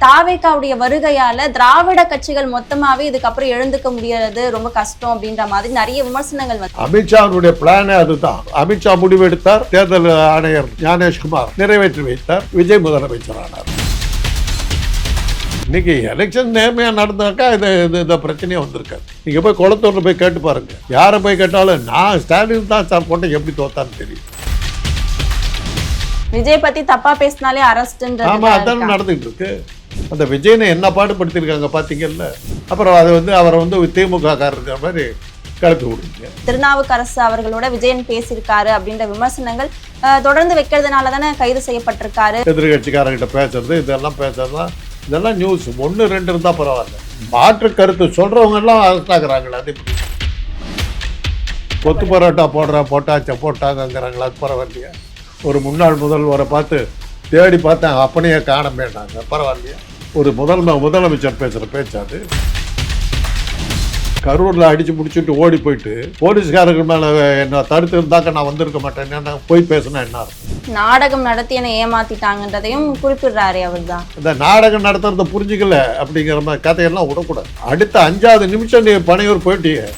தாவேகாவுடைய வருகையால திராவிட கட்சிகள் மொத்தமாவே இதுக்கப்புறம் எழுந்துக்க முடியாது, ரொம்ப கஷ்டம் அப்படின்ற மாதிரி நிறைய விமர்சனங்கள் வந்து. அமித்ஷாவுடைய பிளானே அதுதான். அமித்ஷா முடிவெடுத்தார், தேர்தல் ஆணையர் ஞானேஷ்குமார் நிறைவேற்றி வைத்தார், விஜய் முதலமைச்சர் ஆனார். இன்னைக்கு எலெக்ஷன் நேர்மையா நடந்தாக்கா இந்த பிரச்சனையே வந்திருக்காது. நீங்க போய் குளத்தூர்ல போய் கேட்டு பாருங்க, யாரை போய் கேட்டாலும் நான் ஸ்டாலின் தான் சார் போட்டேன், எப்படி தோத்தான்னு தெரியும். விஜய் பத்தி தப்பா பேசினாலே அரெஸ்ட்ன்றது. ஆமா, அதான் நடந்துட்டு இருக்கு. அந்த விஜயனை என்ன பாடுபடுத்திருக்காங்க பாத்தீங்கல்ல. அப்புறம் அதை அவரை திமுக காரங்க மாதிரி கலப்பி விடுங்க. திருநாவுக்கரசு அவர்களோட விஜயன் பேசியிருக்காரு அப்படின்ற விமர்சனங்கள் தொடர்ந்து வைக்கிறதுனால தானே கைது செய்யப்பட்டிருக்காரு. எதிர்கட்சிக்காரங்கிட்ட பேசுறது இதெல்லாம் நியூஸ் 1-2 இருந்தா பரவாயில்ல. மாற்று கருத்து சொல்றவங்க எல்லாம் அரெஸ்ட் ஆகுறாங்களா? அது கொத்து பரோட்டா போட்டாங்கிறாங்களா? அது பரவாயில்லையா? ஒரு முன்னாள் முதல்வரை பார்த்து தேடி பார்த்தேன், அப்பனையே காண வேண்டாங்க, பரவாயில்லையா? ஒரு முதலமைச்சர் பேசுகிற பேச்சாது. கரூரில் அடித்து முடிச்சுட்டு ஓடி போயிட்டு போலீஸ்காரர்கள் மேலே என்ன தடுத்து இருந்தாக்க நான் வந்திருக்க மாட்டேன், என்ன போய் பேசினா என்ன இருக்கும்? நாடகம் நடத்தி என்ன ஏமாத்திட்டாங்கன்றதையும் குறிப்பிடுறாரு அவர் தான். இந்த நாடகம் நடத்துறத புரிஞ்சுக்கல அப்படிங்கிற மாதிரி கதையெல்லாம் விடக்கூடாது. அடுத்த 5வது நிமிஷம் நீ பனையூர் போயிட்டீங்க.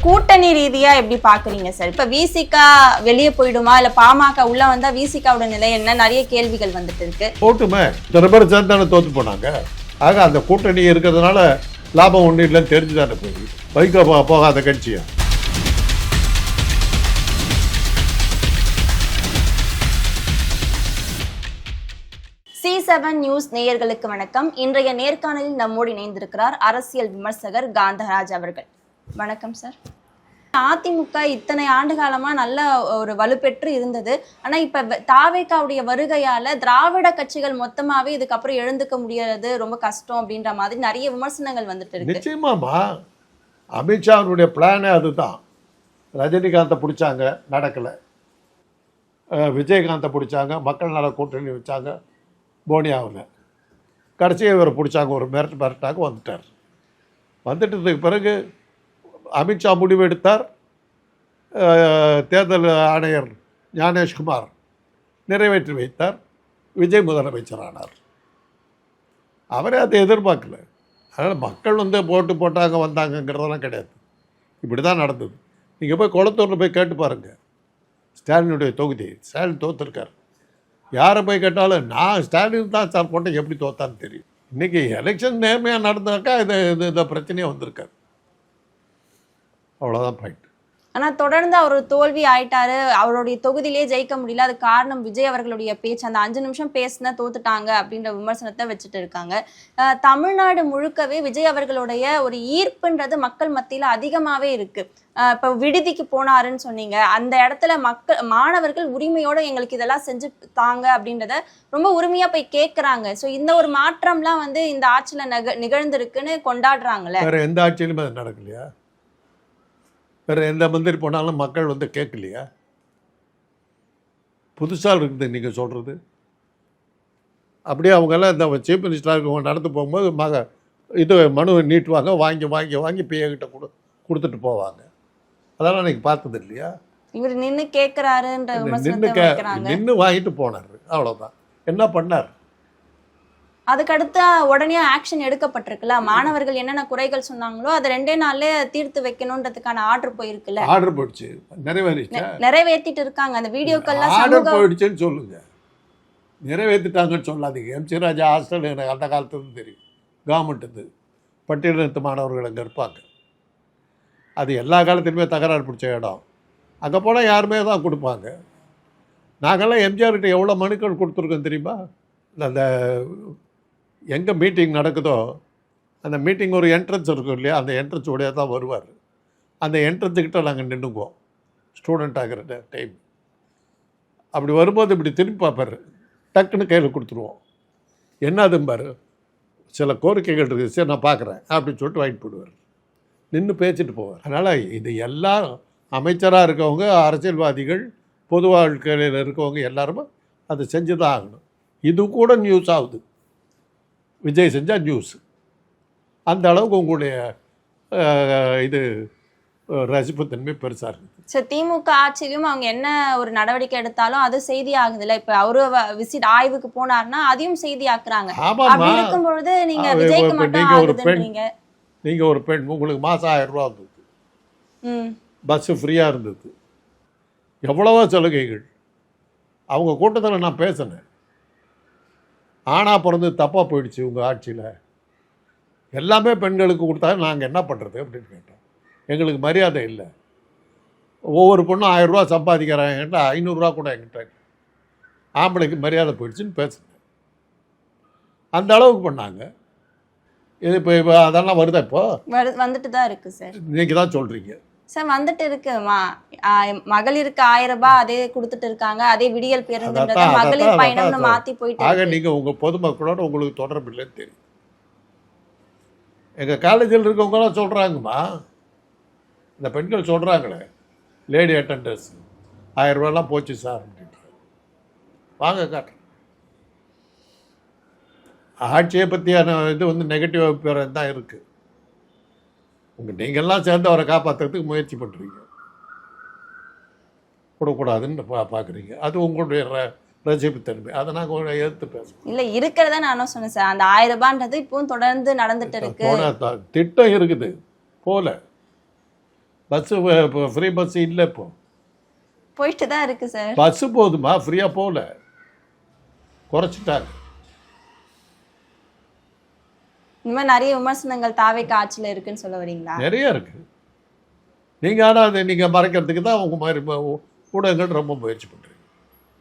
கூட்டணி ரீதியா எப்படி பாக்குறீங்க சார்? இப்ப விசிகா வெளியே போயிடுமா, இல்ல பாமக உள்ள வந்தா விசிகாவோட நிலை என்ன? நிறைய கேள்விகள் வந்துட்டு இருக்கு. போட்டுமே, இத்தனை பேர் சேர்ந்தானே தோத்து போனாங்க. ஆக அந்த கூட்டணி இருக்கிறதுனால லாபம் ஒன்றும் இல்லைன்னு தெரிஞ்சுதானே போய் வைகோ போகாத கட்சியா? C7 நியூஸ் நேயர்களுக்கு வணக்கம். இன்றைய நேர்காணலில் நம்மோடு இணைந்திருக்கிறார் அரசியல் விமர்சகர் காந்தராஜ் அவர்கள். வணக்கம் சார். அதிமுக இத்தனை ஆண்டு காலமா நல்ல ஒரு வலுப்பெற்று இருந்தது. ஆனா இப்ப தாவேகாவுடைய வருகையால திராவிட கட்சிகள் மொத்தமாவே இதுக்கப்புறம் எழுந்துக்க முடியாது, ரொம்ப கஷ்டம் அப்படின்ற மாதிரி நிறைய விமர்சனங்கள் வந்துட்டு இருக்கு. நிச்சயமாமா, அமித்ஷாவுடைய பிளானே அதுதான். ரஜினிகாந்தை பிடிச்சாங்க, நடக்கல. விஜயகாந்தை பிடிச்சாங்க, மக்கள் நல கூட்டணி வச்சாங்க, போனியாவில். கடைசியாக இவரை பிடிச்சாங்க, ஒரு மிரட்டாக வந்துட்டார். வந்துட்டதுக்கு பிறகு அமித்ஷா முடிவெடுத்தார், தேர்தல் ஆணையர் ஞானேஷ்குமார் நிறைவேற்றி வைத்தார், விஜய் முதலமைச்சர் ஆனார். அவரே அதை எதிர்பார்க்கல. அதனால் மக்கள் போட்டாங்க வந்தாங்கங்கிறதெல்லாம் கிடையாது. இப்படி தான் நடந்தது. நீங்கள் போய் குளத்தூரில் போய் கேட்டு பாருங்கள், ஸ்டாலினுடைய தொகுதி. ஸ்டாலின் தோற்றுருக்கார். யாரை போய் கேட்டாலும் நான் ஸ்டாலின் தான் சார் போட்டேன், எப்படி தோத்தான்னு தெரியும். இன்றைக்கி எலெக்ஷன் நேர்மையாக நடந்தாக்கா இந்த பிரச்சனையே வந்திருக்காரு. அவ்வளோதான் பாயிண்ட். ஆனால் தொடர்ந்து அவர் தோல்வி ஆயிட்டாரு, அவருடைய தொகுதியிலே ஜெயிக்க முடியல. அது காரணம் விஜய் அவர்களுடைய பேச்சு. அந்த 5 நிமிஷம் பேசினா தோத்துட்டாங்க அப்படின்ற விமர்சனத்தை வச்சுட்டு இருக்காங்க. தமிழ்நாடு முழுக்கவே விஜய் அவர்களுடைய ஒரு ஈர்ப்புன்றது மக்கள் மத்தியில் அதிகமாகவே இருக்கு. இப்போ விடுதிக்கு போனாருன்னு சொன்னீங்க, அந்த இடத்துல மாணவர்கள் உரிமையோட எங்களுக்கு இதெல்லாம் செஞ்சு தாங்க அப்படின்றத ரொம்ப உரிமையா போய் கேட்குறாங்க. ஸோ இந்த ஒரு மாற்றம்லாம் இந்த ஆட்சியில் நிகழ்ந்திருக்குன்னு கொண்டாடுறாங்களே. வேற எந்த ஆட்சியிலுமே அது நடக்கலையா? வேறு எந்த மந்திரி போனாலும் மக்கள் கேட்கலையா? புதுசாக இருக்குது நீங்கள் சொல்கிறது. அப்படியே அவங்கெல்லாம் இந்த சீஃப் மினிஸ்டராக நடந்து போகும்போது இது மனுவை நீட்டுவாங்க, வாங்கி பிஏகிட்ட கொடுத்துட்டு போவாங்க. அதெல்லாம் நீங்கள் பார்த்தது இல்லையா? இவர் நின்று கேட்குறாருன்ற நின்று வாங்கிட்டு போனார், அவ்வளோதான். என்ன பண்ணார்? அதுக்கடுத்து உடனே ஆக்ஷன் எடுக்கப்பட்டிருக்குல்ல. மாணவர்கள் என்னென்ன குறைகள் சொன்னாங்களோ அதை 2 நாள்ல தீர்த்து வைக்கணும்ன்றதுக்கான ஆர்டர் போயிருக்குல்ல. ஆர்டர் போயிடுச்சு, நிறைவேற்றிட்டு இருக்காங்க. அந்த வீடியோக்கெல்லாம் ஆர்டர் போயிடுச்சுன்னு சொல்லுங்க, நிறைவேற்றிட்டாங்கன்னு சொல்லாதீங்க. எம்.சி. ராஜா ஹாஸ்டல் எனக்கு அந்த காலத்துலேருந்து தெரியும். கவர்மெண்ட்டு பட்டியலினத்து மாணவர்கள் அங்கே இருப்பாங்க. அது எல்லா காலத்துலையுமே தகராறு பிடிச்ச இடம். அங்கே போனால் யாருமே தான் கொடுப்பாங்க. நாங்கள்லாம் எம்ஜிஆர்கிட்ட எவ்வளோ மனுக்கள் கொடுத்துருக்கோம் தெரியுமா? அந்த எங்கே மீட்டிங் நடக்குதோ அந்த மீட்டிங் ஒரு என்ட்ரன்ஸ் இருக்கும் இல்லையா, அந்த என்ட்ரன்ஸ் உடைய தான் வருவார். அந்த என்ட்ரன்ஸுக்கிட்ட நாங்கள் நின்றுக்குவோம் ஸ்டூடெண்ட் ஆகிற டைம். அப்படி வரும்போது இப்படி திரும்பி பார்ப்பார், டக்குன்னு கையில் கொடுத்துருவோம். என்னதும்பார், சில கோரிக்கைகள் இருக்குது, சரி நான் பார்க்குறேன் அப்படின்னு சொல்லிட்டு வாங்கிட்டு போடுவார், நின்று பேசிட்டு போவார். அதனால் இது எல்லாம் அமைச்சராக இருக்கவங்க, அரசியல்வாதிகள், பொது வாழ்க்கையில் இருக்கவங்க எல்லாருமே அதை செஞ்சு தான் ஆகணும். இது கூட நியூஸ் ஆகுது. விஜய் செஞ்சால் நியூஸ். அந்த அளவுக்கு உங்களுடைய இது ரசிப்புத்தன்மை பெருசாக இருக்குது. சரி, திமுக ஆட்சியிலும் அவங்க என்ன ஒரு நடவடிக்கை எடுத்தாலும் அது செய்தி ஆகுதுல்ல. இப்ப அவரு விசிட் ஆய்வுக்கு போனார்னா அதையும் செய்தி ஆக்குறாங்க. அப்படி இருக்கும் பொழுது நீங்க விஜய்க்கு மட்டும் ஆகுதுன்றீங்க. நீங்கள் ஒரு பெண், உங்களுக்கு மாதம் 1000 ரூபா வந்தது, பஸ்ஸு ஃப்ரீயாக இருந்தது, எவ்வளவோ சலுகைகள். அவங்க கூட்டத்தில் நான் பேசினேன். ஆணாக பிறந்து தப்பாக போயிடுச்சு உங்கள் ஆட்சியில், எல்லாமே பெண்களுக்கு கொடுத்தா நாங்கள் என்ன பண்ணுறது அப்படின்னு கேட்டோம். எங்களுக்கு மரியாதை இல்லை, ஒவ்வொரு பொண்ணும் 1000 ரூபா சம்பாதிக்கிறாங்கன்ட்டு 500 ரூபா கூட என்கிட்ட, ஆம்பளைக்கு மரியாதை போயிடுச்சுன்னு பேசுனேன். அந்த அளவுக்கு பண்ணாங்க. இது இப்போ அதெல்லாம் வருதா? இப்போ வந்துட்டு தான் இருக்கு சார். நீங்கள் தான் சொல்கிறீங்க சார். வந்துட்டு இருக்கு. மகளிருக்கு 1000 ரூபாய் அதே கொடுத்துட்டு இருக்காங்க. அதே விடியல் பேருந்து மகளிர் பயணம்னு மாற்றி போயிட்டு. ஆக நீங்கள் உங்கள் பொதுமக்களோட உங்களுக்கு தொடர்பு இல்லைன்னு தெரியும். எங்கள் காலேஜில் இருக்கவங்களாம் சொல்கிறாங்கம்மா, இந்த பெண்கள் சொல்கிறாங்களே, லேடி அட்டண்டர்ஸ் 1000 ரூபாலாம் போச்சு சார் அப்படின்ட்டு. வாங்க காட்டுறேன். ஆட்சியை பற்றியான இது வந்து நெகட்டிவ் அபிப்பிராயம் தான் இருக்குது. நீங்கள்லாம் சேர்ந்து அவரை காப்பாற்றுறதுக்கு முயற்சி பண்ணுறீங்க, கொடுக்கூடாதுன்னு பார்க்குறீங்க. அது உங்களுடைய ரசிப்புத்தன்மை. அதை நாங்கள் எதிர்த்து பேசுவோம். இல்லை, இருக்கிறத நானும் சொன்னேன் சார். அந்த 1000 ரூபான்றது இப்பவும் தொடர்ந்து நடந்துட்டு இருக்கு. திட்டம் இருக்குது போல. பஸ்ஸு ஃப்ரீ பஸ் இல்லை, இப்போ போயிட்டு தான் இருக்கு சார். பஸ்ஸு போதுமா? ஃப்ரீயாக போகல, குறைச்சிட்டாங்க. இந்த மாதிரி நிறைய விமர்சனங்கள் தாவேக்கு ஆட்சியில் இருக்குன்னு சொல்ல வரீங்களா? நிறைய இருக்கு. நீங்கள் ஆனால் அதை நீங்கள் மறைக்கிறதுக்கு தான் உங்கள் மாதிரி ஊடகங்கள் ரொம்ப முயற்சி பண்ணுறீங்க.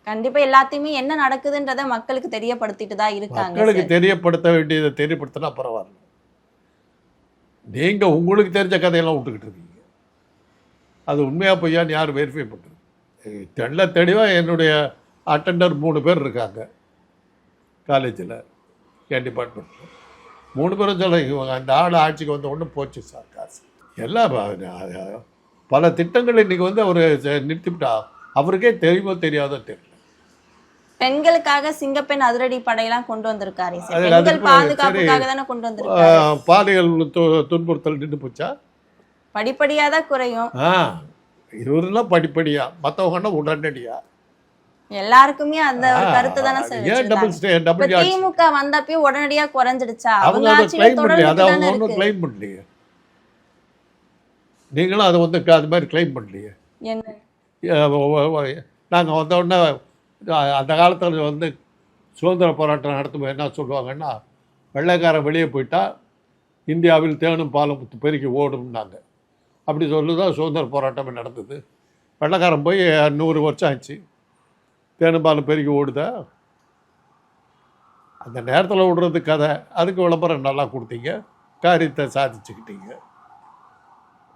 கண்டிப்பா எல்லாத்தையுமே என்ன நடக்குதுன்றதை மக்களுக்கு தெரியப்படுத்திட்டு தான் இருக்காங்க. மக்களுக்கு தெரியப்படுத்த வேண்டியதை தெரியப்படுத்தினா பரவாயில்ல. நீங்கள் உங்களுக்கு தெரிஞ்ச கதையெல்லாம் விட்டுக்கிட்டு இருக்கீங்க. அது உண்மையாக பொய்யான்னு யார் வெரிஃபை பண்ணுறது? தெள்ள தெளிவாக என்னுடைய அட்டெண்டர் 3 பேர் இருக்காங்க காலேஜில், என் டிபார்ட்மெண்ட்டில். 3 பேரும் சொல்ல, அந்த ஆள் ஆட்சிக்கு வந்த ஒன்று போச்சு சார் காசு எல்லாம். பல திட்டங்கள் இன்றைக்கி வந்து அவர் நிறுத்திவிட்டா, அவருக்கே தெரியுமோ தெரியாதோ தெரியல. பெண்களுக்காக சிங்கப்பெண் அதிரடி படையெல்லாம் கொண்டு வந்திருக்காரு. பெண்கள் பாதுகாப்புக்காக தானே கொண்டு வந்திருக்காரு. பாலியல் துன்புறுத்தல் நின்று போச்சா? படிப்படியாக தான் குறையும். இவரெல்லாம் படிப்படியா, மற்றவங்கன்னா உடனடியா. எல்லாருக்குமே அந்த கருத்து தானே சார். திமுக வந்தப்பயும் உடனடியா குறைஞ்சிடுச்சா? அவங்க கிளைம் பண்ணலையே. நீங்களும் அதை வந்து அது மாதிரி கிளைம் பண்ணலையே. நாங்கள் வந்த உடனே அந்த காலத்தில் வந்து சுதந்திர போராட்டம் நடத்தும்போது என்ன சொல்லுவாங்கன்னா, வெள்ளைக்காரன் வெளியே போயிட்டா இந்தியாவில் தேனும் பாலும் பெருக்கி ஓடும்னாங்க. அப்படி சொல்லுதான் சுதந்திர போராட்டமே நடந்தது. வெள்ளைக்காரன் போய் 100 வருஷம் ஆச்சு, தேனும் பாலும் பெருக்கி ஓடுதா? அந்த நேரத்தில் விடுறது கதை. அதுக்கு விளம்பரம் நல்லா கொடுத்தீங்க, காரியத்தை சாதிச்சுக்கிட்டீங்க.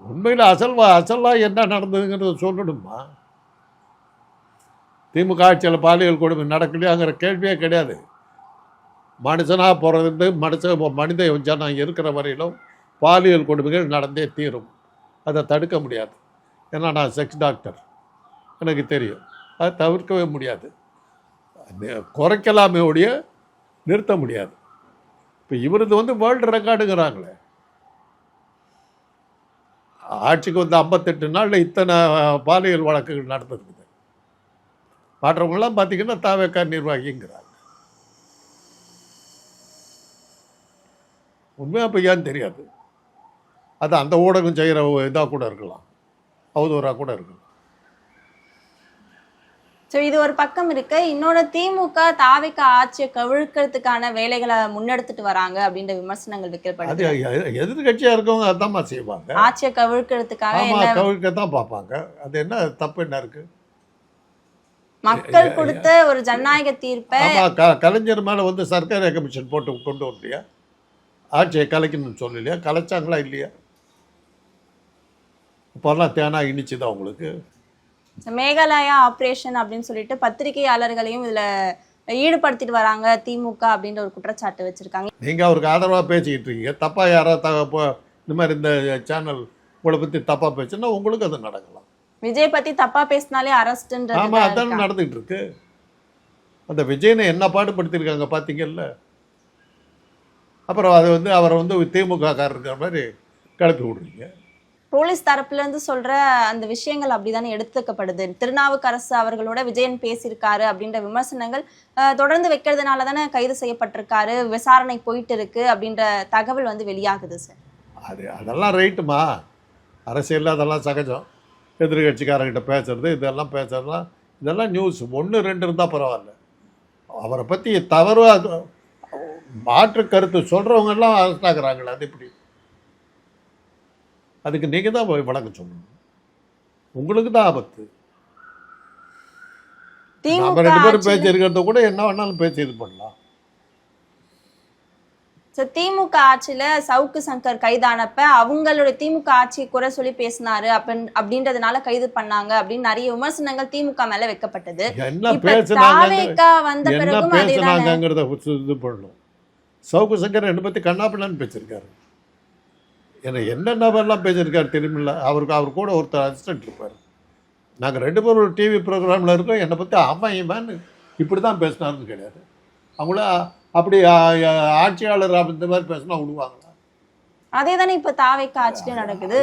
உண்மையில் அசலாக என்ன நடந்ததுங்கிறத சொல்லணுமா? திமுக ஆட்சியில் பாலியல் கொடுமை நடக்கலையாங்கிற கேள்வியே கிடையாது. மனுஷனாக பிறந்து மனித ஜனம் இருக்கிற வரையிலும் பாலியல் கொடுமைகள் நடந்தே தீரும். அதை தடுக்க முடியாது. ஏன்னா நான் செக்ஸ் டாக்டர், எனக்கு தெரியும். அதை தவிர்க்கவே முடியாது. குறைக்கலாமே ஒழிய நிறுத்த முடியாது. இப்போ இவரது வந்து வேர்ல்டு ரெக்கார்டுங்கிறாங்களே. ஆட்சிக்கு வந்து 58 நாளில் இத்தனை பாலியல் வழக்குகள் நடந்திருக்குது. மற்றவங்களாம் பார்த்தீங்கன்னா தாவேக்கா நிர்வாகிங்கிறாங்க. உண்மையாக பொய்யான்னு தெரியாது. அது அந்த ஊடகம் செய்கிற இதாக கூட இருக்கலாம், அவதூறாக கூட இருக்கலாம். ஸோ இது ஒரு பக்கம் இருக்கு. இன்னொரு திமுக தாவேக்கா ஆட்சியை கவிழ்க்கிறதுக்கான வேலைகளை முன்னெடுத்துட்டு வராங்க அப்படின்ற விமர்சனங்கள் வைக்கப்படுது. அது எதிர்கட்சியாக இருக்கவங்க அதான் செய்வாங்க. ஆட்சியை கவிழ்க்கிறதுக்காக கவிழ்க்கத்தான் பார்ப்பாங்க. அது என்ன தப்பு என்ன இருக்கு? மக்கள் கொடுத்த ஒரு ஜனநாயக தீர்ப்பை கலைஞர் மேலே வந்து சர்க்கார் கமிஷன் போட்டு கொண்டு வரலையா? ஆட்சியை கலைக்கணும்னு சொல்லலையா? கலைச்சாங்களா இல்லையா? இப்போல்லாம் தேனா இனிச்சுதான் உங்களுக்கு. மேகாலயா ஆப்ரேஷன் அப்படின்னு சொல்லிட்டு பத்திரிகையாளர்களையும் இதுல ஈடுபடுத்திட்டு வராங்க திமுக அப்படின்ற ஒரு குற்றச்சாட்டு வச்சிருக்காங்க. நீங்க அவருக்கு ஆதரவாக பேசிக்கிட்டு இருக்கீங்க. தப்பா யாராவது இந்த மாதிரி இந்த சேனல் உங்களை பத்தி தப்பா பேசுன்னா உங்களுக்கு அது நடக்கலாம். விஜய் பத்தி தப்பா பேசினாலே அரெஸ்ட்ன்றது. ஆமா, அதான் நடந்துகிட்டு இருக்கு. அந்த விஜயனை என்ன பாடுபடுத்திருக்காங்க பார்த்தீங்கல்ல. அப்புறம் அது வந்து அவரை வந்து திமுக காரர் இருக்கிற மாதிரி கிளப்பி விடுறீங்க. போலீஸ் தரப்புல இருந்து சொல்ற அந்த விஷயங்கள் அப்படிதானே எடுத்துக்கப்படுது. திருநாவுக்கரசு அவர்களோட விஜயன் பேசியிருக்காரு அப்படின்ற விமர்சனங்கள் தொடர்ந்து வைக்கிறதுனால தானே கைது செய்யப்பட்டிருக்காரு, விசாரணை போயிட்டு இருக்கு அப்படின்ற தகவல் வந்து வெளியாகுது சார். அதெல்லாம் ரைட்டுமா, அரசியலில் அதெல்லாம் சகஜம். எதிர்கட்சிக்காரங்கிட்ட பேசுறது இதெல்லாம் நியூஸ் 1-2 இருந்தால் பரவாயில்ல. அவரை பற்றி தவறாக மாற்று கருத்து சொல்கிறவங்கெல்லாம் அரெஸ்ட் ஆகுறாங்களே, அது இப்படி? அதுக்கு நீங்கள் தான் போய் வழக்கு சொல்லணும். உங்களுக்கு தான் ஆபத்து. நம்ம 2 பேரும் பேசியிருக்கிறத கூட என்ன வேணாலும் பேசி இது பண்ணலாம். திமுக ஆட்சியில சவுக்கு சங்கர் கைதானப்ப அவங்களுடைய திமுக ஆட்சி குறை சொல்லி பேசினாரு அப்படின்றதுனால கைது பண்ணாங்க அப்படின்னு நிறைய விமர்சனங்கள் திமுக மேல வைக்கப்பட்டது. என்ன வந்த பிறகும் பேசினாங்கிறத இது பண்ணணும். சவுக்கு சங்கர் என்னை பற்றி கண்ணாப்பிள்ளான்னு பேசியிருக்காரு. என்னென்னலாம் பேசியிருக்காரு தெரியுமில்ல. அவர் கூட ஒருத்தர் அசிஸ்டன்ட் இருப்பார். நாங்கள் 2 பேரும் ஒரு டிவி ப்ரோக்ராமில் இருக்கோம். என்னை பற்றி அவன் இவன் இப்படி தான் பேசினாருன்னு கிடையாது. அவங்கள அப்படி ஆட்சியாளர் இந்த மாதிரி பேசினா விடுவாங்களா? அதே தானே இப்போ தாவேக்கா ஆட்சியிலே நடக்குது.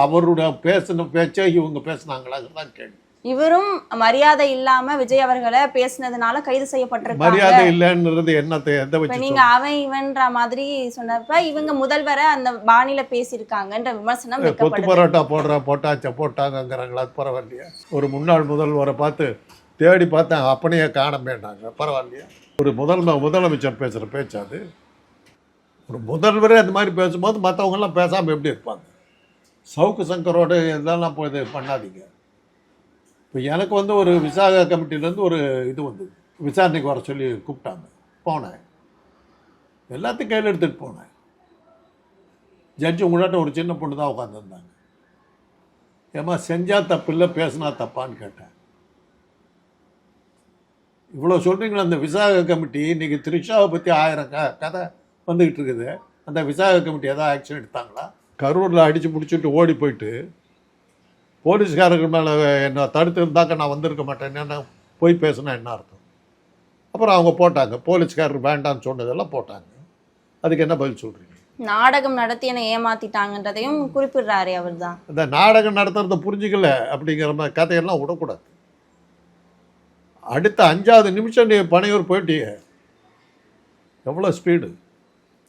அவருடைய பேசின பேச்சை இவங்க பேசினாங்களாங்கிறதான் கேள்வி. இவரும் மரியாதை இல்லாம விஜய் அவர்களை பேசினதுனால கைது செய்யப்பட்டிருக்காங்க. மரியாதை இல்லைன்றது என்னத்தை எதை வச்சு நீங்க அவன் இவன்ற மாதிரி சொன்னப்ப இவங்க முதல்வரை அந்த பாணியில பேசியிருக்காங்கன்ற விமர்சனம் கொத்து பரோட்டா போட்டாங்கிறாங்களா? பரவாயில்லையா? ஒரு முன்னாள் முதல்வரை பார்த்து தேடி பார்த்தேன், அப்படியே காண வேண்டாங்க, பரவாயில்லையா? ஒரு முதலமைச்சர் பேசுகிற பேச்சு அது. ஒரு முதல்வரே அந்த மாதிரி பேசும்போது மற்றவங்கெல்லாம் பேசாமல் எப்படி இருப்பாங்க? சவுக்கு சங்கரோடு இதெல்லாம் போய் இது பண்ணாதீங்க. இப்போ எனக்கு வந்து ஒரு விசாக கமிட்டிலேருந்து ஒரு இது வந்து விசாரணைக்கு வர சொல்லி கூப்பிட்டாங்க. போனேன், எல்லாத்தையும் கையில் எடுத்துகிட்டு போனேன். ஜட்ஜு உங்களாட்ட ஒரு சின்ன பொண்ணு தான் உட்காந்துருந்தாங்க. ஏமா செஞ்சால் தப்பு இல்லை, பேசினா தப்பான்னு கேட்டேன். இவ்வளோ சொல்கிறீங்களா? அந்த விசாக கமிட்டி இன்றைக்கி த்ரிஷாவை பற்றி 1000 கதை வந்துக்கிட்டு இருக்குது. அந்த விசாக கமிட்டி ஏதாவது ஆக்ஷன் எடுத்தாங்களா? கரூரில் அடித்து முடிச்சுட்டு ஓடி போயிட்டு போலீஸ்காரர்கள் மேலே என்ன தடுத்து இருந்தாக்க நான் வந்திருக்க மாட்டேன், என்ன போய் பேசுனா என்ன அர்த்தம்? அப்புறம் அவங்க போட்டாங்க, போலீஸ்காரர் வேண்டான்னு சொன்னதெல்லாம் போட்டாங்க. அதுக்கு என்ன பதில் சொல்கிறீங்க? நாடகம் நடத்தி என்னை ஏமாத்திட்டாங்கன்றதையும் குறிப்பிடுறாரு அவர் தான். இந்த நாடகம் நடத்துறத புரிஞ்சுக்கல அப்படிங்கிற மாதிரி கதையெல்லாம் விடக்கூடாது. அடுத்த 5வது நிமிஷம் நீ பனையூர் போயிட்டிய, எவ்வளோ ஸ்பீடு!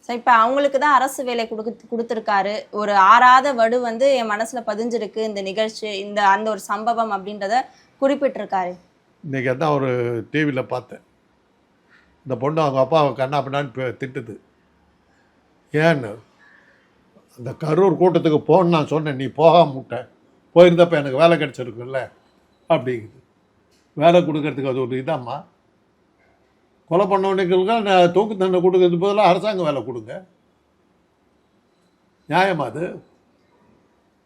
இப்போ அவங்களுக்கு தான் அரசு வேலை கொடுத்துருக்காரு. ஒரு ஆறாத வடு வந்து என் மனசுல பதிஞ்சிருக்கு இந்த நிகழ்ச்சி, அந்த ஒரு சம்பவம் அப்படின்றத குறிப்பிட்டிருக்காரு. இன்னைக்கு தான் ஒரு டிவியில் பார்த்தேன், இந்த பொண்ணு அவங்க அப்பாவை கண்ணா பின்னான்னு திட்டுது. ஏன்னு அந்த கரூர் கூட்டத்துக்கு போன்னு நான் சொன்னேன், நீ போகாம விட்டேன், போயிருந்தப்ப எனக்கு வேலை கிடச்சிருக்குல்ல அப்படிங்குது. வேலை கொடுக்கறதுக்கு அது ஒரு இதாம்மா? கொலை பண்ணவனுக்கு தூக்கு தண்டனை கொடுக்கறது பதிலாக அரசாங்க வேலை கொடுங்க, நியாயமா? அது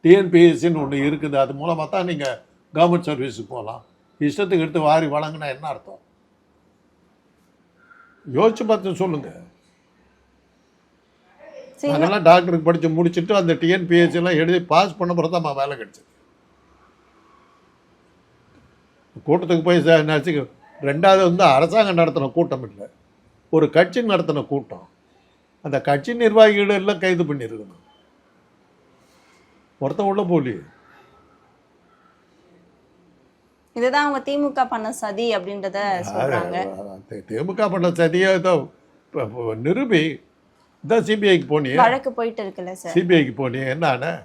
டிஎன்பிஎஸ்சின்னு ஒன்று இருக்குது, அது மூலமாக தான் நீங்கள் கவர்மெண்ட் சர்வீஸுக்கு போகலாம். இஷ்டத்துக்கு எடுத்து வாரி வழங்கினா என்ன அர்த்தம்? யோசிச்சு பார்த்து சொல்லுங்க. அதெல்லாம் டாக்டருக்கு படித்து முடிச்சுட்டு அந்த டிஎன்பிஎஸ்சிலாம் எழுதி பாஸ் பண்ண பிறகு தான் வேலை கிடைச்சது. கூட்டத்துக்கு போய் நினச்சி 2வது வந்து அரசாங்கம் நடத்தின கூட்டம் இல்லை, ஒரு கட்சி நடத்தின கூட்டம். அந்த கட்சி நிர்வாகிகள் எல்லாம் கைது பண்ணியிருக்கணும், ஒருத்தன் உள்ள போலி. இதுதான் அவங்க திமுக பண்ண சதி அப்படின்றத சொல்றாங்க. திமுக பண்ண சதியை நிரூபி. இதான் சிபிஐக்கு போனியே, வழக்கு போயிட்டு இருக்குல்ல சார், சிபிஐக்கு போனியே, என்ன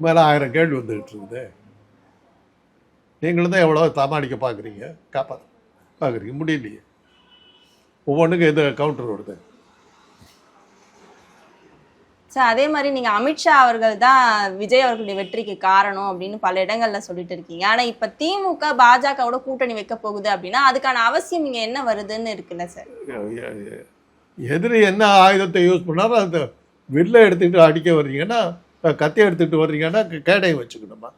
மேலே 1000 கேள்வி வந்துகிட்டு இருக்குது. நீங்களும் தான் எவ்வளோ சமாளிக்க பார்க்குறீங்க, காப்பாற்ற பார்க்குறீங்க, முடியலையே. ஒவ்வொன்றுக்கும் எது கவுண்டர் வருது சார். அதே மாதிரி நீங்கள் அமித்ஷா அவர்கள் தான் விஜய் அவர்களுடைய வெற்றிக்கு காரணம் அப்படின்னு பல இடங்களில் சொல்லிட்டு இருக்கீங்க. ஆனால் இப்போ திமுக பாஜகவோட கூட்டணி வைக்க போகுது அப்படின்னா அதுக்கான அவசியம் இங்கே என்ன வருதுன்னு இருக்குல்ல சார்? எதிரி என்ன ஆயுதத்தை யூஸ் பண்ணாலும் அந்த வில்லை எடுத்துக்கிட்டு அடிக்க வர்றீங்கன்னா, கத்தி எடுத்துகிட்டு வர்றீங்கன்னா கேடையை வச்சுக்கணுமா?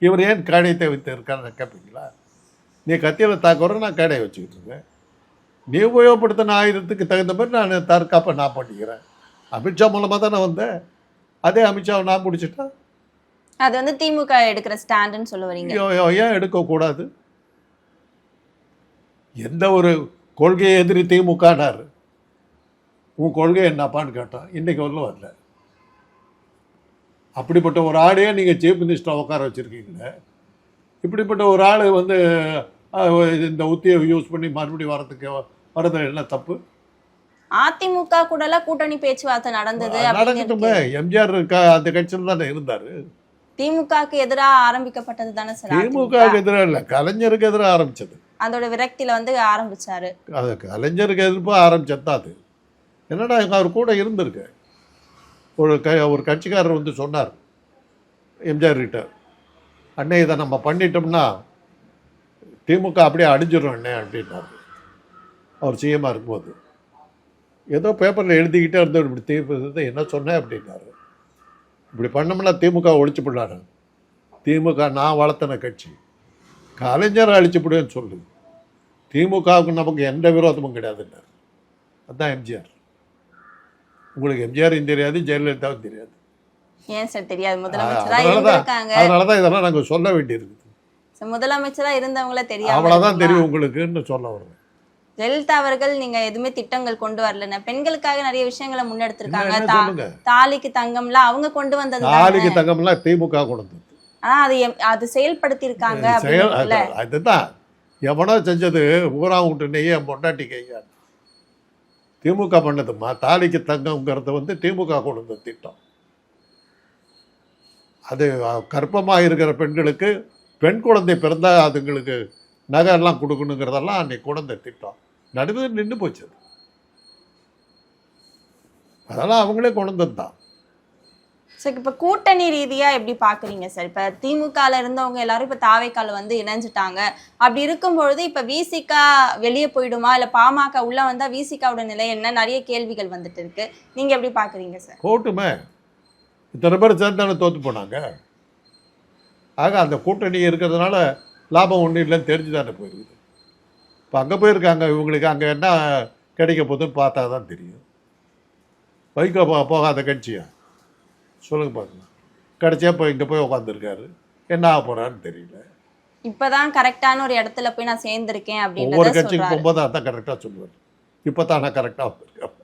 இவர் ஏன் கேடையத்தை வைத்து இருக்கான்னு கேட்பீங்களா? நீ கத்தியில் தாக்குற, நான் கேடையை வச்சுக்கிட்டு இருக்கேன். நீ உபயோகப்படுத்தின ஆயுதத்துக்கு தகுந்த மாதிரி நான் தற்காப்பை நான் பண்ணிக்கிறேன். அமித்ஷா மூலமாக தான் நான் வந்தேன், அதே அமித்ஷாவை நான் பிடிச்சிட்டா அது வந்து திமுக எடுக்கிற ஸ்டாண்டுன்னு சொல்ல வரீங்க. ஏன் எடுக்கக்கூடாது? எந்த ஒரு கொள்கையை எதிரி திமுகனார், உன் கொள்கை என்னப்பான்னு கேட்டான், இன்றைக்கு வரல. அப்படிப்பட்ட ஒரு ஆளையே நீங்கள் சீஃப் மினிஸ்டர் உட்கார வச்சுருக்கீங்களே, இப்படிப்பட்ட ஒரு ஆள் வந்து இந்த உத்தியை யூஸ் பண்ணி மறுபடியும் வரது என்ன தப்பு? அதிமுக கூட எல்லாம் கூட்டணி பேச்சுவார்த்தை நடந்தது நடக்கட்டுமே. எம்ஜிஆர் அந்த கட்சியில் தானே இருந்தார். திமுகக்கு எதிராக ஆரம்பிக்கப்பட்டது தானே சார்? திமுகவுக்கு எதிராக இல்லை, கலைஞருக்கு எதிராக ஆரம்பிச்சது. அதோட விரக்தியில வந்து ஆரம்பிச்சாரு. அது கலைஞருக்கு எதிர்ப்பு ஆரம்பிச்சது தான். அது என்னடா அவர் கூட இருந்திருக்கு. ஒரு கட்சிக்காரர் வந்து சொன்னார் எம்ஜிஆர் கிட்ட, அண்ணே இதை நம்ம பண்ணிட்டோம்னா திமுக அப்படியே அடிஞ்சிடும் அண்ணே அப்படின்னாரு. அவர் சிஎம்மாக இருக்கும்போது ஏதோ பேப்பரில் எழுதிக்கிட்டே இருந்தவர், இப்படி திமுக என்ன சொன்னேன் அப்படின்னாரு. இப்படி பண்ணோம்னா திமுக ஒழிச்சு போடலாரு. திமுக நான் வளர்த்தன கட்சி, கலைஞரை அழிச்சு போடுவேன்னு சொல்லு. திமுகவுக்கு நமக்கு எந்த விரோதமும் கிடையாதுன்னார். அதுதான் எம்ஜிஆர். உங்களுக்கு எம்ஜிஆரையும் தெரியாது, ஜெயலலிதாவும் தெரியாது. ஏன் சார் தெரியாது? முதலமைச்சரா இருந்திருக்காங்க. அதனாலதான் இதெல்லாம் நாங்கள் சொல்ல வேண்டியிருக்குது. முதலமைச்சரா இருந்தவங்கள தெரியாது, அவ்வளவுதான் தெரியும் உங்களுக்குன்னு சொல்ல வருவேன். ஜெயலலிதா அவர்கள் நீங்க எதுவுமே திட்டங்கள் கொண்டு வரல, பெண்களுக்காக நிறைய விஷயங்களை முன்னெடுத்திருக்காங்க. தாலிக்கு தங்கம்லாம் அவங்க கொண்டு வந்தது. தாலிக்கு தங்கம்லாம் திமுக கொண்டு வந்தது. ஆனா அது செயல்படுத்தி இருக்காங்க. அதுதான் எவனோ செஞ்சது. ஊரா விட்டு நெய்ய பொண்டாட்டி கையா திமுக பண்ணதுமா. தாலிக்கு தங்கம்ங்கிறத வந்து திமுக கொண்டு வந்த திட்டம். அது கர்ப்பமாக இருக்கிற பெண்களுக்கு பெண் குழந்தை பிறந்தா அதுங்களுக்கு நகை எல்லாம் கொடுக்கணுங்கிறதெல்லாம் அன்னைக்கு குழந்தை திட்டம். நடுவில் நின்று போச்சு. அதெல்லாம் அவங்களே கொண்டு வந்தது தான். சார் இப்ப கூட்டணி ரீதியா எப்படி பாக்குறீங்க சார்? இப்ப திமுகல இருந்தவங்க எல்லாரும் இப்ப தாவேக்கால வந்து இணைஞ்சிட்டாங்க. அப்படி இருக்கும்பொழுது இப்ப விசிகா வெளியே போயிடுமா, இல்ல பாமக உள்ள வந்தா விசிகாவோட நிலை என்ன? நிறைய கேள்விகள் வந்துட்டு இருக்கு. நீங்க எப்படி பாக்குறீங்க சார்? போட்டுமே, இத்தனை பேர் சேர்ந்தானே தோத்து போனாங்க. ஆக அந்த கூட்டணி இருக்கிறதுனால லாபம் ஒன்றும் இல்லைன்னு தெரிஞ்சு தானே போயிருக்குது. இப்போ அங்கே போயிருக்காங்க. இவங்களுக்கு அங்கே என்ன கிடைக்க போகுதுன்னு பார்த்தா தான் தெரியும். வைகோ போகாத கட்சியா சொல்லுங்க பார்க்கலாம். கடைசியாக போய் இங்கே போய் உட்காந்துருக்காரு. என்ன ஆக போகிறான்னு தெரியல. இப்போதான் கரெக்டான ஒரு இடத்துல போய் நான் சேர்ந்துருக்கேன் அப்படின்னு ஒவ்வொரு கட்சிக்கு போகும்போது அதான் கரெக்டாக சொல்லுவார். இப்போ தான் நான் கரெக்டாக வந்திருக்கேன்.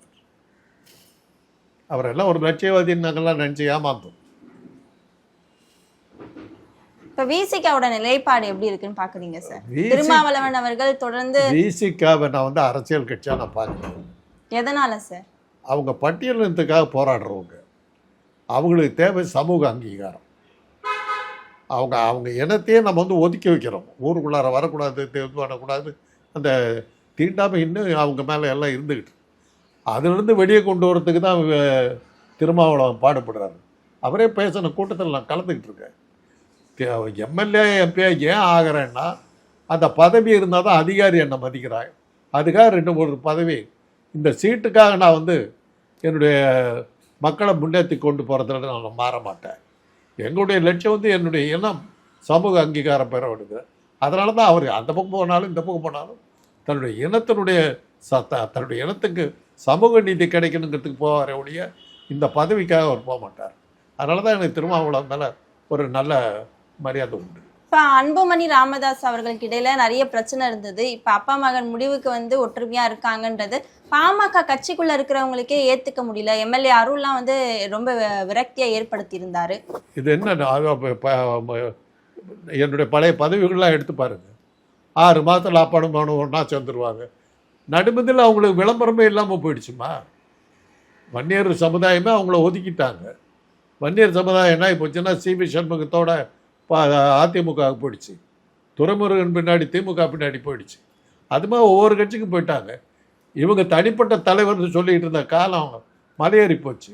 அவரெல்லாம் ஒரு லட்சியவாதின்னு நாங்கள்லாம் நினச்சி ஏமாந்தோம். இப்ப விசிகாவோட நிலைப்பாடு எப்படி இருக்குன்னு பாக்குறீங்க சார்? திருமாவளவன் அவர்கள் தொடர்ந்து விசிகாவை நான் வந்து அரசியல் கட்சியாக நான் பார்க்குறேன். எதனால சார்? அவங்க பட்டியலினத்துக்காக போராடுறவங்க. அவங்களுக்கு தேவை சமூக அங்கீகாரம். அவங்க இனத்தையே நம்ம வந்து ஒதுக்கி வைக்கிறோம். ஊருக்குள்ளார வரக்கூடாது, இது பண்ணக்கூடாது, அந்த தீண்டாமை இன்னும் அவங்க மேலே எல்லாம் இருந்துக்கிட்டு. அதிலிருந்து வெளியே கொண்டு வரத்துக்கு தான் திருமாவளவன் பாடுபடுறாரு. அவரே பேசின கூட்டத்தில் நான் கலந்துக்கிட்டு இருக்கேன். எம்எல்ஏ எம்பிஏ ஏன் ஆகிறேன்னா அந்த பதவி இருந்தால் தான் அதிகாரி என்னை மதிக்கிறாங்க. அதுக்காக 2-3 பதவி இந்த சீட்டுக்காக நான் வந்து என்னுடைய மக்களை முன்னேற்றி கொண்டு போகிறதுல நான் மாற மாட்டேன். எங்களுடைய லட்சியம் வந்து என்னுடைய இனம் சமூக அங்கீகாரம் பெற விடுது. அதனால தான் அவர் அந்த பக்கம் போனாலும் இந்த பக்கம் போனாலும் தன்னுடைய இனத்தினுடைய தன்னுடைய இனத்துக்கு சமூக நீதி கிடைக்கணுங்கிறதுக்கு போவாரே ஒழிய இந்த பதவிக்காக அவர் போக மாட்டார். அதனால தான் எனக்கு திருமாவளவன் மேலே ஒரு நல்ல மரியாதை உண்டு. இப்ப அன்புமணி ராமதாஸ் அவர்களுக்கு இடையில நிறைய பிரச்சனை இருந்தது. இப்ப அப்பா மகன் முடிவுக்கு வந்து ஒற்றுமையா இருக்காங்கன்றது பாமக கட்சிக்குள்ள இருக்கிறவங்களுக்கே ஏத்துக்க முடியல. எம்எல்ஏ அருள்லாம் வந்து ரொம்ப விரக்தியை ஏற்படுத்தி இருந்தாரு. இது என்ன, என்னுடைய பழைய பதவிகள்லாம் எடுத்து பாருங்க. 6 மாதத்தில் அப்பாடும் மகனும் ஒன்றா சேர்ந்துருவாங்க. நடுமதில் அவங்களுக்கு விளம்பரமே இல்லாமல் போயிடுச்சுமா. வன்னியர் சமுதாயமே அவங்கள ஒதுக்கிட்டாங்க. வன்னியர் சமுதாயம் என்ன போச்சுன்னா சிவி சண்முகத்தோட அதிமுக போயிடுச்சு. துரைமுருகன் பின்னாடி திமுக பின்னாடி போயிடுச்சு. அது மாதிரி ஒவ்வொரு கட்சிக்கும் போயிட்டாங்க. இவங்க தனிப்பட்ட தலைவர்னு சொல்லிக்கிட்டு இருந்த காலம் மலையேறி போச்சு.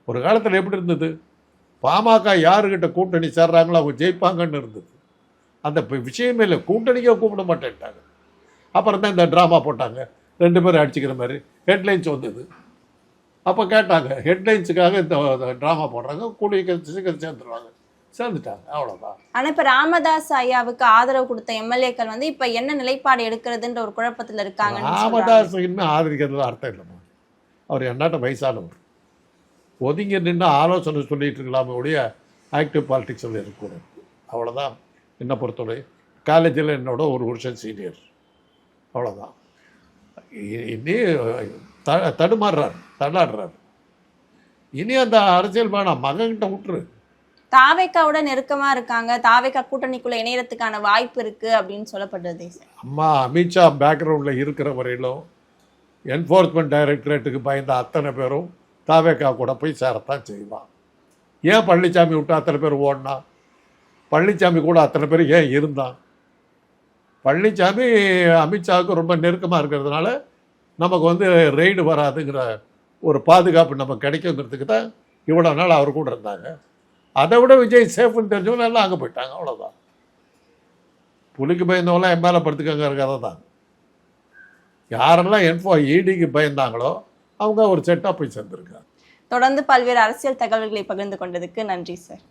ஒரு காலத்தில் எப்படி இருந்தது? பாமக யாருக்கிட்ட கூட்டணி சேர்றாங்களோ அவங்க ஜெயிப்பாங்கன்னு இருந்தது. அந்த விஷயமே இல்லை. கூட்டணிக்கே கூப்பிட மாட்டேன்ட்டாங்க. அப்புறம் தான் இந்த ட்ராமா போட்டாங்க. 2 பேரும் அடிச்சுக்கிற மாதிரி ஹெட்லைன்ஸ் வந்தது. அப்போ கேட்டாங்க, ஹெட்லைன்ஸுக்காக இந்த ட்ராமா போடுறாங்க, கூடிய சீக்கிரம் சேர்ந்துருவாங்க. சேர்ந்துட்டாங்க, அவ்வளோதான். ஆனால் இப்போ ராமதாஸ் ஐயாவுக்கு ஆதரவு கொடுத்த எம்எல்ஏக்கள் வந்து இப்போ என்ன நிலைப்பாடு எடுக்கிறதுன்ற ஒரு குழப்பத்தில் இருக்காங்க. ராமதாஸ் இன்னும் ஆதரிக்கிறதுல அர்த்தம் இல்லைம்மா. அவர் என்னாட்ட வயசானவர். ஒதுங்கி நின்று ஆலோசனை சொல்லிட்டு இருக்கலாமே ஒழிய ஆக்டிவ் பாலிட்டிக்ஸில் இருக்கக்கூடாது. அவ்வளோதான். என்னை பொறுத்தவரை காலேஜில் என்னோட 1 வருஷம் சீனியர். அவ்வளோதான். இனி தடுமாறுறாரு, தள்ளாடுறாரு. இனி அந்த அரசியல் வேணாம், மகன்கிட்ட விட்டுரு. தாவேக்காவோட நெருக்கமா இருக்காங்க, தாவேக்கா கூட்டணிக்குள்ள இணையறதுக்கான வாய்ப்பு இருக்கு அப்படின்னு சொல்லப்படுறது சார். அம்மா அமித்ஷா பேக்ரவுண்டில் இருக்கிற வரையிலும் என்ஃபோர்ஸ்மெண்ட் டைரக்டரேட்டுக்கு பயந்த அத்தனை பேரும் தாவேக்கா கூட போய் சேரத்தான் செய்வான். ஏன் பழனிசாமி விட்டு அத்தனை பேர் ஓடினா? பழனிசாமி கூட அத்தனை பேர் ஏன் இருந்தான்? பழனிசாமி அமித்ஷாவுக்கு ரொம்ப நெருக்கமாக இருக்கிறதுனால நமக்கு வந்து ரெய்டு வராதுங்கிற ஒரு பாதுகாப்பு நமக்கு கிடைக்குங்கிறதுக்கு தான் இவ்வளோ நாள் அவர் கூட இருந்தாங்க. அதை விட விஜய் சேஃப்னு தெரிஞ்சவங்க எல்லாம் அங்கே போயிட்டாங்க, அவ்வளோதான். புலிக்கு பயந்தவங்களாம் என் மேலே படுத்துக்கங்கிற கதை தான். யாரெல்லாம் இடிக்கு பயந்தாங்களோ அவங்க ஒரு செட்டாக போய் சேர்ந்துருக்காங்க. தொடர்ந்து பல்வேறு அரசியல் தகவல்களை பகிர்ந்து கொண்டதுக்கு நன்றி சார்.